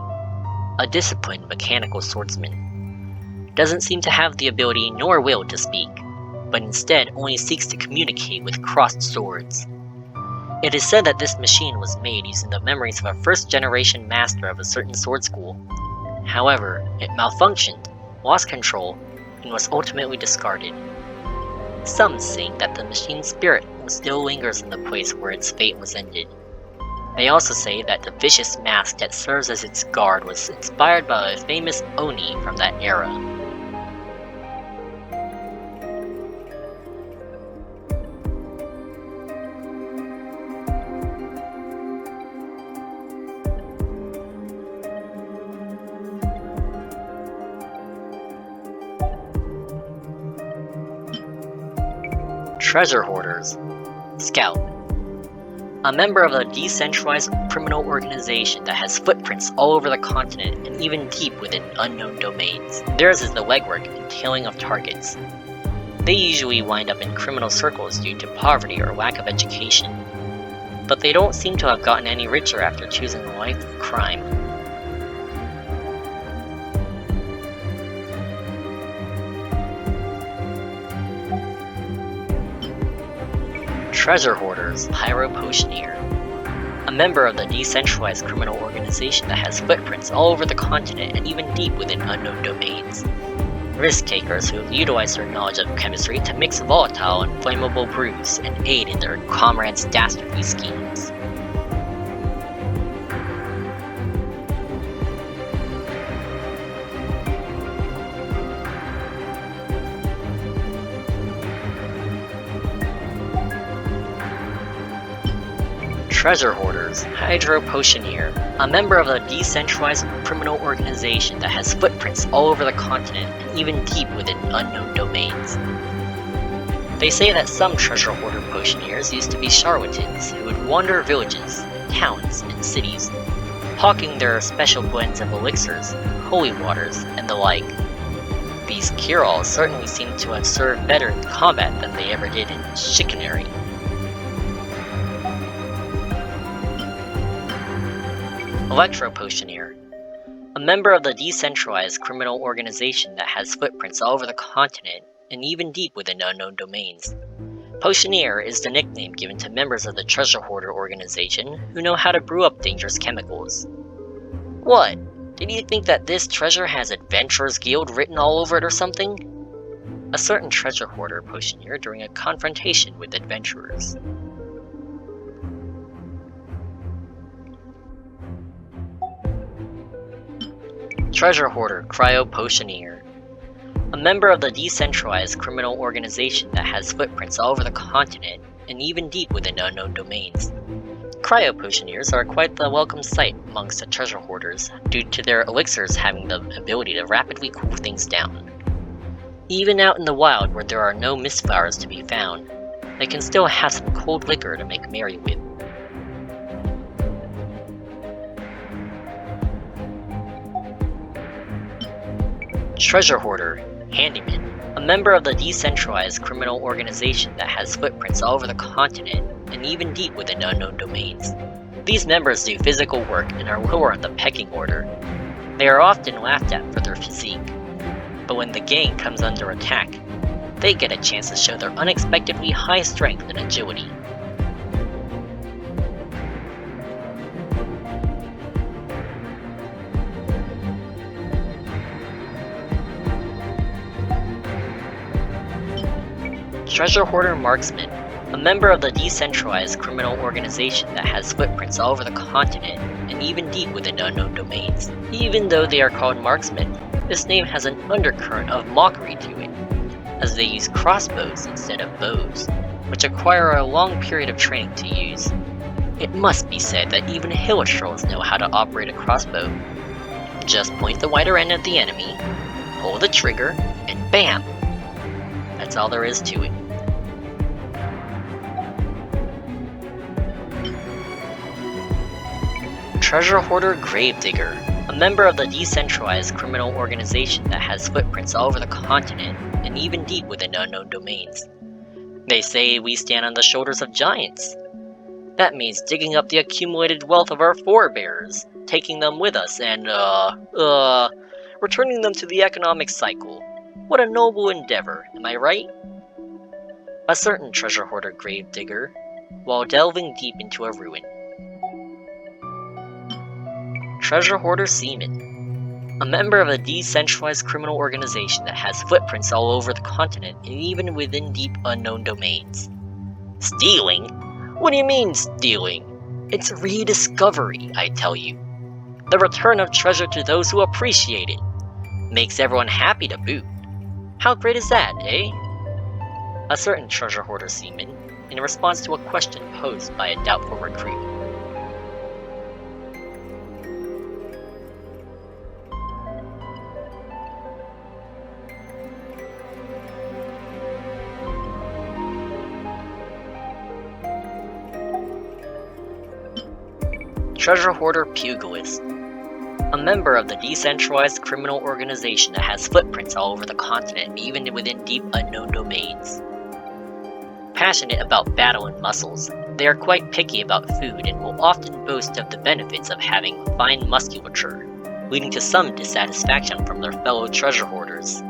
a disciplined mechanical swordsman, doesn't seem to have the ability nor will to speak, but instead only seeks to communicate with crossed swords. It is said that this machine was made using the memories of a first-generation master of a certain sword school. However, it malfunctioned, lost control, and was ultimately discarded. Some sing that the machine's spirit still lingers in the place where its fate was ended. They also say that the vicious mask that serves as its guard was inspired by a famous Oni from that era. Treasure Hoarders. Scout. A member of a decentralized criminal organization that has footprints all over the continent and even deep within unknown domains. Theirs is the legwork and tailing of targets. They usually wind up in criminal circles due to poverty or lack of education, but they don't seem to have gotten any richer after choosing a life of crime. Treasure Hoarders, Pyro Potioneer. A member of the decentralized criminal organization that has footprints all over the continent and even deep within unknown domains. Risk-takers who utilize their knowledge of chemistry to mix volatile and flammable brews and aid in their comrades' dastardly schemes. Treasure Hoarders, Hydro Potioneer, a member of a decentralized criminal organization that has footprints all over the continent and even deep within unknown domains. They say that some treasure hoarder potioneers used to be charlatans who would wander villages, towns, and cities, hawking their special blends of elixirs, holy waters, and the like. These cure-alls certainly seem to have served better in combat than they ever did in chicanery. Electro Potioneer, a member of the decentralized criminal organization that has footprints all over the continent and even deep within unknown domains. Potioneer is the nickname given to members of the Treasure Hoarder organization who know how to brew up dangerous chemicals. What? Did you think that this treasure has Adventurers Guild written all over it or something? A certain treasure hoarder potioneer during a confrontation with adventurers. Treasure Hoarder Cryo Potioneer, a member of the decentralized criminal organization that has footprints all over the continent and even deep within unknown domains. Cryo Potioneers are quite the welcome sight amongst the treasure hoarders due to their elixirs having the ability to rapidly cool things down. Even out in the wild where there are no mistflowers to be found, they can still have some cold liquor to make merry with. Treasure Hoarder, Handyman, a member of the decentralized criminal organization that has footprints all over the continent and even deep within unknown domains. These members do physical work and are lower on the pecking order. They are often laughed at for their physique, but when the gang comes under attack, they get a chance to show their unexpectedly high strength and agility. Treasure Hoarder Marksman, a member of the decentralized criminal organization that has footprints all over the continent and even deep within unknown domains. Even though they are called marksmen, this name has an undercurrent of mockery to it, as they use crossbows instead of bows, which require a long period of training to use. It must be said that even Hilistrolls know how to operate a crossbow. Just point the wider end at the enemy, pull the trigger, and bam! That's all there is to it. Treasure Hoarder Gravedigger, a member of the decentralized criminal organization that has footprints all over the continent and even deep within unknown domains. They say we stand on the shoulders of giants. That means digging up the accumulated wealth of our forebears, taking them with us, and, returning them to the economic cycle. What a noble endeavor, am I right? A certain treasure hoarder gravedigger, while delving deep into a ruin. Treasure Hoarder Seaman, a member of a decentralized criminal organization that has footprints all over the continent and even within deep unknown domains. Stealing? What do you mean, stealing? It's rediscovery, I tell you. The return of treasure to those who appreciate it. Makes everyone happy to boot. How great is that, eh? A certain treasure hoarder seaman, in response to a question posed by a doubtful recruit. Treasure Hoarder Pugilist, a member of the decentralized criminal organization that has footprints all over the continent, even within deep unknown domains. Passionate about battle and muscles, they are quite picky about food and will often boast of the benefits of having fine musculature, leading to some dissatisfaction from their fellow treasure hoarders.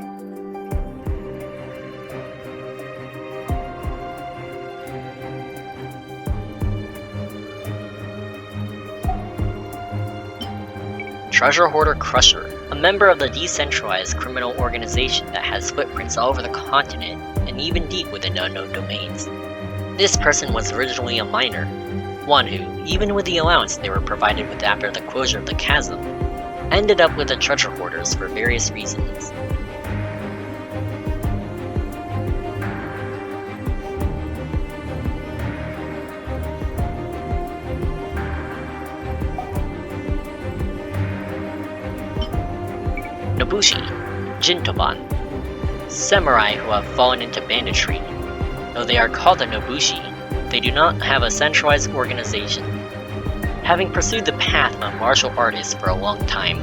Treasure Hoarder Crusher, a member of the decentralized criminal organization that has footprints all over the continent and even deep within unknown domains. This person was originally a miner, one who, even with the allowance they were provided with after the closure of the chasm, ended up with the treasure hoarders for various reasons. Nobushi, Jintoban, samurai who have fallen into banditry. Though they are called the Nobushi, they do not have a centralized organization. Having pursued the path of a martial artist for a long time,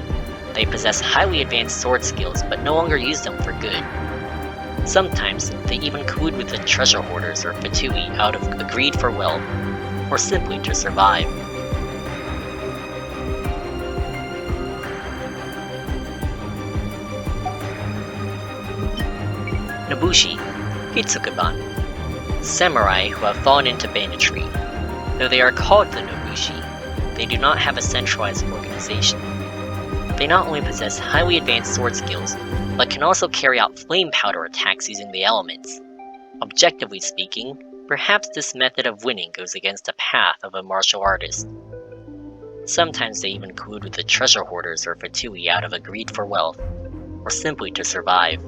they possess highly advanced sword skills but no longer use them for good. Sometimes they even collude with the treasure hoarders or fatui out of a greed for wealth, or simply to survive. Nobushi, Hitsukuban, samurai who have fallen into banditry. Though they are called the Nobushi, they do not have a centralized organization. They not only possess highly advanced sword skills, but can also carry out flame powder attacks using the elements. Objectively speaking, perhaps this method of winning goes against the path of a martial artist. Sometimes they even collude with the treasure hoarders or fatui out of a greed for wealth, or simply to survive.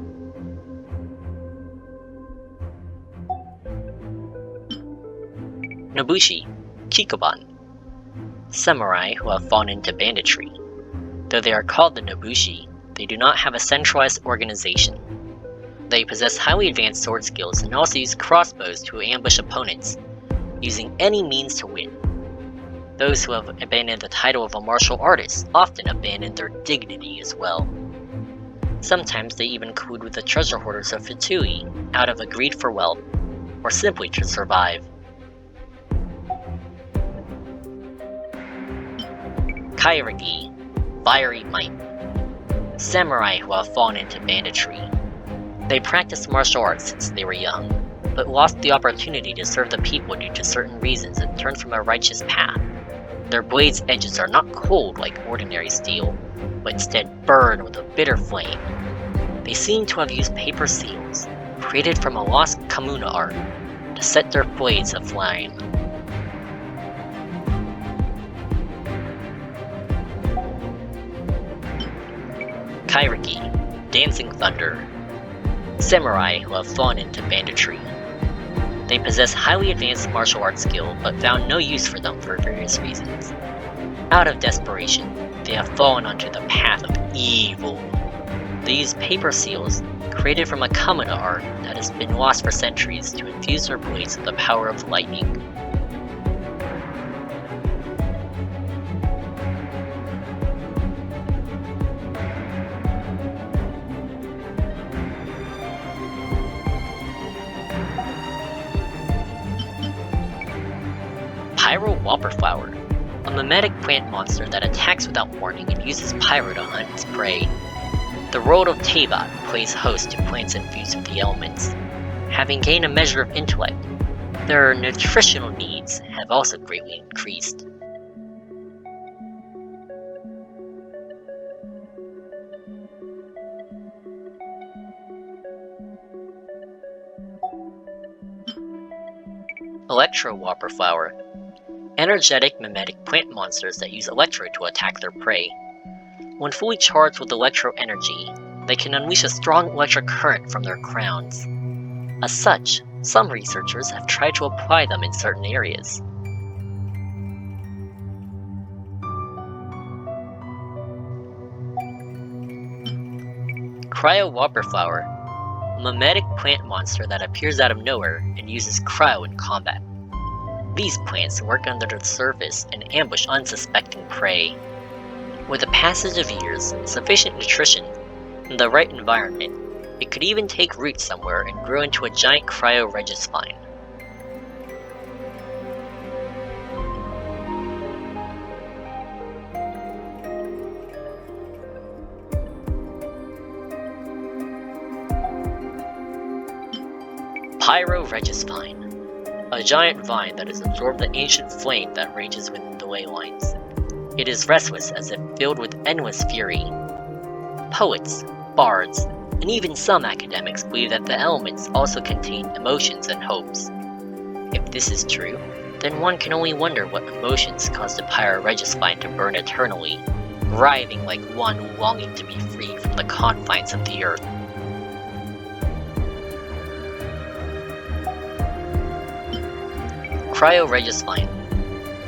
Nobushi, Kikoban, samurai who have fallen into banditry. Though they are called the Nobushi, they do not have a centralized organization. They possess highly advanced sword skills and also use crossbows to ambush opponents, using any means to win. Those who have abandoned the title of a martial artist often abandon their dignity as well. Sometimes they even collude with the treasure hoarders of fatui out of a greed for wealth, or simply to survive. Kairagi, Fiery Might, samurai who have fallen into banditry. They practiced martial arts since they were young, but lost the opportunity to serve the people due to certain reasons and turned from a righteous path. Their blades' edges are not cold like ordinary steel, but instead burn with a bitter flame. They seem to have used paper seals, created from a lost Kamuna art, to set their blades aflame. Kairagi, Dancing Thunder, samurai who have fallen into banditry. They possess highly advanced martial arts skill, but found no use for them for various reasons. Out of desperation, they have fallen onto the path of evil. These paper seals, created from a kamuna art that has been lost for centuries to infuse their blades with the power of lightning. Pyro Whopperflower, a mimetic plant monster that attacks without warning and uses pyro to hunt its prey. The world of Teyvat plays host to plants infused with the elements. Having gained a measure of intellect, their nutritional needs have also greatly increased. Electro Whopperflower, energetic mimetic plant monsters that use electro to attack their prey. When fully charged with electro energy, they can unleash a strong electric current from their crowns. As such, some researchers have tried to apply them in certain areas. Cryo Whopperflower, a mimetic plant monster that appears out of nowhere and uses cryo in combat. These plants work under the surface and ambush unsuspecting prey. With the passage of years, sufficient nutrition, and the right environment, it could even take root somewhere and grow into a giant cryo-regisvine. Pyro-regisvine, a giant vine that has absorbed the ancient flame that rages within the ley lines. It is restless as if filled with endless fury. Poets, bards, and even some academics believe that the elements also contain emotions and hopes. If this is true, then one can only wonder what emotions caused the Pyro-regisvine to burn eternally, writhing like one longing to be free from the confines of the earth. Cryo-regisvine,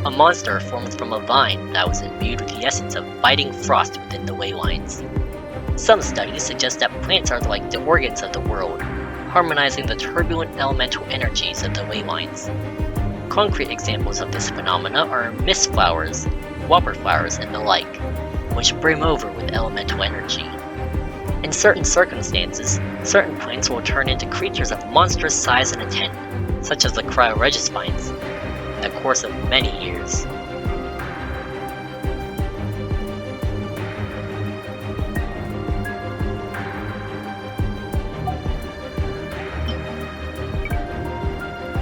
a monster formed from a vine that was imbued with the essence of biting frost within the ley lines. Some studies suggest that plants are like the organs of the world, harmonizing the turbulent elemental energies of the ley lines. Concrete examples of this phenomena are mist flowers, whopper flowers, and the like, which brim over with elemental energy. In certain circumstances, certain plants will turn into creatures of monstrous size and intent, such as the Cryo-regisvines, in the course of many years.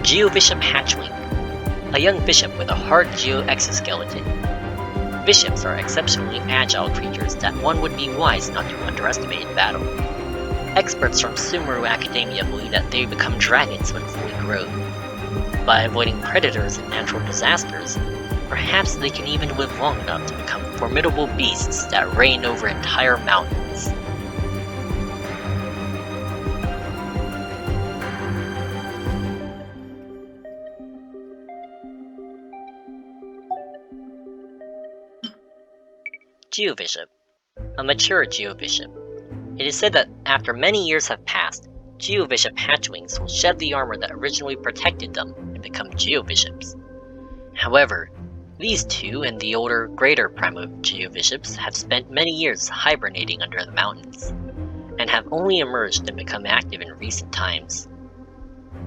Geobishop Hatchling, a young bishop with a hard geo-exoskeleton. Bishops are exceptionally agile creatures that one would be wise not to underestimate in battle. Experts from Sumeru academia believe that they become dragons when fully grown. By avoiding predators and natural disasters, perhaps they can even live long enough to become formidable beasts that reign over entire mountains. Geobishop, a mature Geobishop. It is said that after many years have passed, Geobishop hatchlings will shed the armor that originally protected them and become Geobishops. However, these two and the older, greater Primo Geobishops have spent many years hibernating under the mountains, and have only emerged and become active in recent times.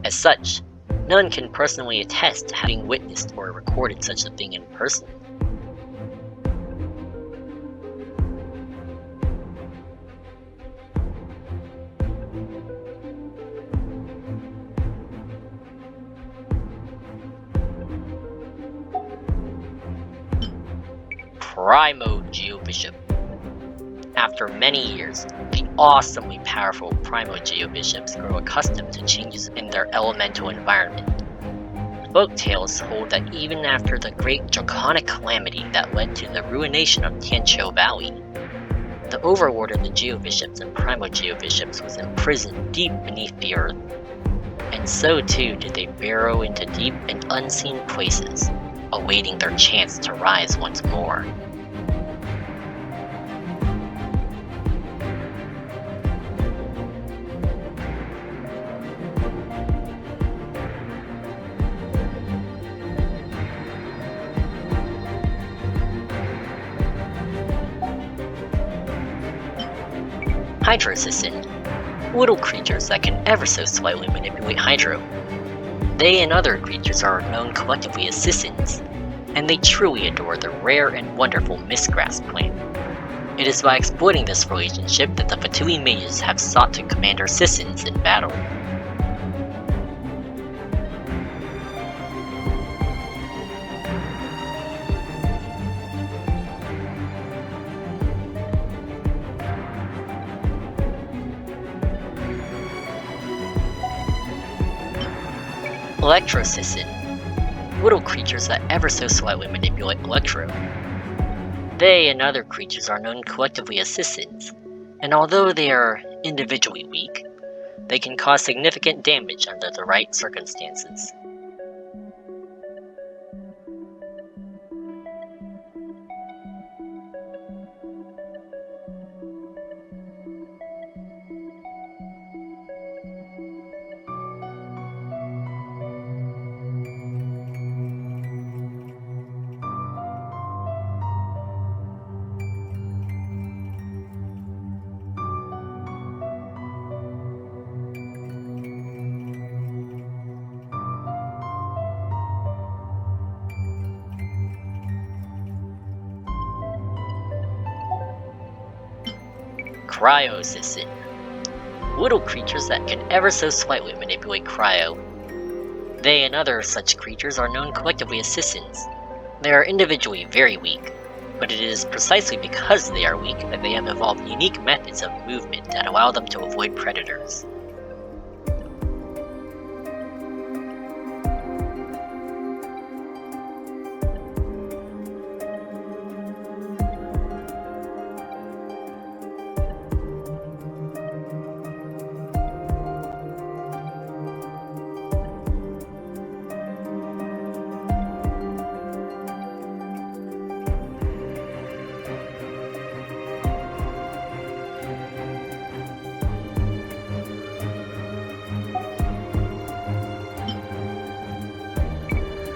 As such, none can personally attest to having witnessed or recorded such a thing in person. Primo Geobishop. After many years, the awesomely powerful Primo Geobishops grow accustomed to changes in their elemental environment. Folktales hold that even after the great draconic calamity that led to the ruination of Tianqiu Valley, the overlord of the Geobishops and Primo Geobishops was imprisoned deep beneath the earth, and so too did they burrow into deep and unseen places, awaiting their chance to rise once more. Hydrocyssin, little creatures that can ever so slightly manipulate hydro. They and other creatures are known collectively as Sissins, and they truly adore the rare and wonderful Mistgrass plant. It is by exploiting this relationship that the Fatui mages have sought to command our Sissins in battle. Electrocyssin, little creatures that ever so slightly manipulate electro. They and other creatures are known collectively as Sissins, and although they are individually weak, they can cause significant damage under the right circumstances. Cryocyssin, little creatures that can ever so slightly manipulate cryo. They and other such creatures are known collectively as Sissins. They are individually very weak, but it is precisely because they are weak that they have evolved unique methods of movement that allow them to avoid predators.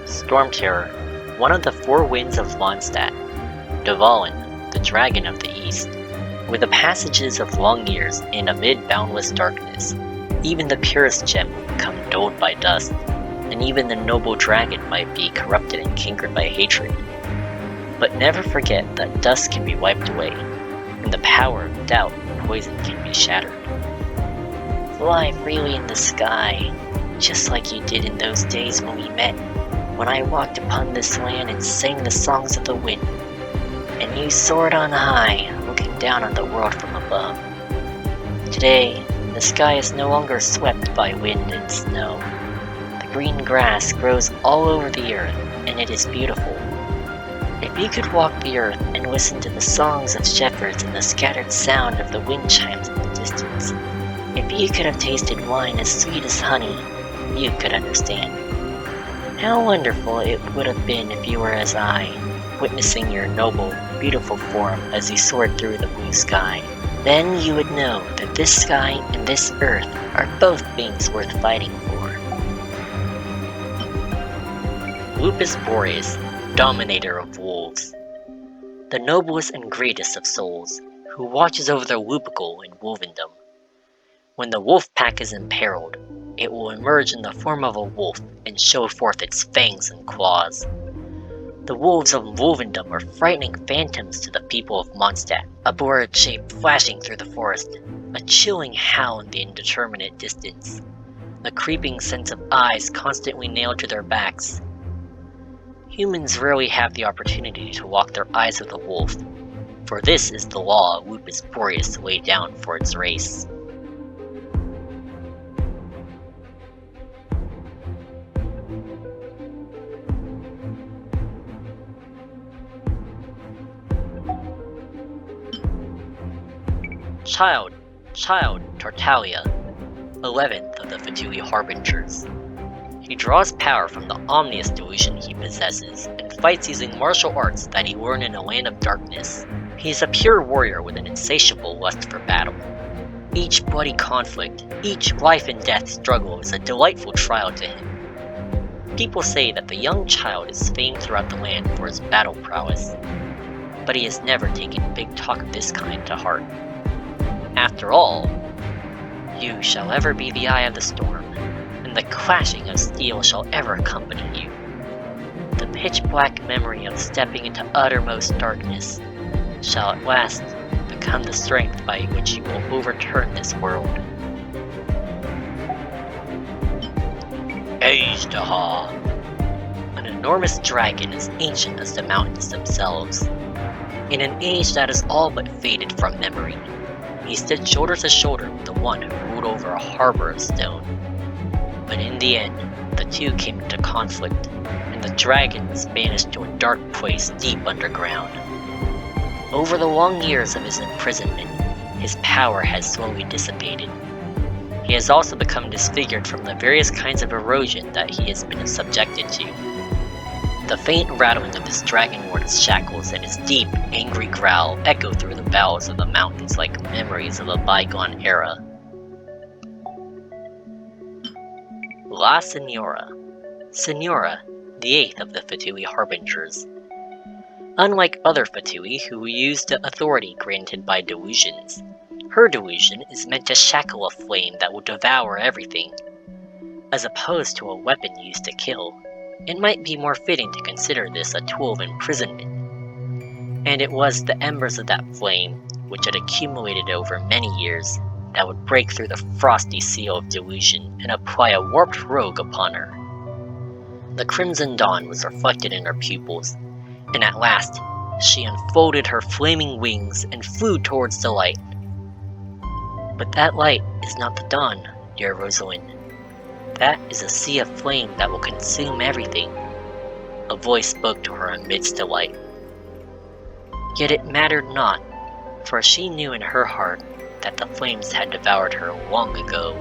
Storm Terror, one of the four winds of Mondstadt. Dvalin, the dragon of the east. With the passages of long years and amid boundless darkness, even the purest gem will become dulled by dust, and even the noble dragon might be corrupted and cankered by hatred. But never forget that dust can be wiped away, and the power of doubt and poison can be shattered. Fly freely in the sky, just like you did in those days when we met, when I walked upon this land and sang the songs of the wind, and you soared on high, looking down on the world from above. Today, the sky is no longer swept by wind and snow. The green grass grows all over the earth, and it is beautiful. If you could walk the earth and listen to the songs of shepherds and the scattered sound of the wind chimes in the distance, if you could have tasted wine as sweet as honey, you could understand. How wonderful it would have been if you were as I, witnessing your noble, beautiful form as you soared through the blue sky. Then you would know that this sky and this earth are both things worth fighting for. Lupus Boreas, dominator of wolves. The noblest and greatest of souls, who watches over the Lupical in wolvendom. When the wolf pack is imperiled, it will emerge in the form of a wolf and show forth its fangs and claws. The wolves of wolvendom are frightening phantoms to the people of Mondstadt, a blurred shape flashing through the forest, a chilling howl in the indeterminate distance, the creeping sense of eyes constantly nailed to their backs. Humans rarely have the opportunity to walk their eyes with a wolf, for this is the law Lupus Boreas laid down for its race. Child, Tartaglia, 11th of the Fatui Harbingers. He draws power from the omnious delusion he possesses, and fights using martial arts that he learned in a land of darkness. He is a pure warrior with an insatiable lust for battle. Each bloody conflict, each life and death struggle is a delightful trial to him. People say that the young child is famed throughout the land for his battle prowess, but he has never taken big talk of this kind to heart. After After all, you shall ever be the eye of the storm, and the clashing of steel shall ever accompany you. The pitch-black memory of stepping into uttermost darkness shall at last become the strength by which you will overturn this world. Ajdaha, an enormous dragon as ancient as the mountains themselves. In an age that is all but faded from memory, he stood shoulder to shoulder with the one who ruled over a harbor of stone. But in the end, the two came into conflict, and the dragon was banished to a dark place deep underground. Over the long years of his imprisonment, his power has slowly dissipated. He has also become disfigured from the various kinds of erosion that he has been subjected to. The faint rattling of this dragon lord's shackles and his deep, angry growl echo through the bowels of the mountains like memories of a bygone era. La Senora. Senora, the eighth of the Fatui Harbingers. Unlike other Fatui who use the authority granted by delusions, her delusion is meant to shackle a flame that will devour everything. As opposed to a weapon used to kill, it might be more fitting to consider this a tool of imprisonment. And it was the embers of that flame, which had accumulated over many years, that would break through the frosty seal of delusion and apply a warped rogue upon her. The crimson dawn was reflected in her pupils, and at last she unfolded her flaming wings and flew towards the light. But that light is not the dawn, dear Rosalind. That is a sea of flame that will consume everything. A voice spoke to her amidst the light. Yet it mattered not, for she knew in her heart that the flames had devoured her long ago.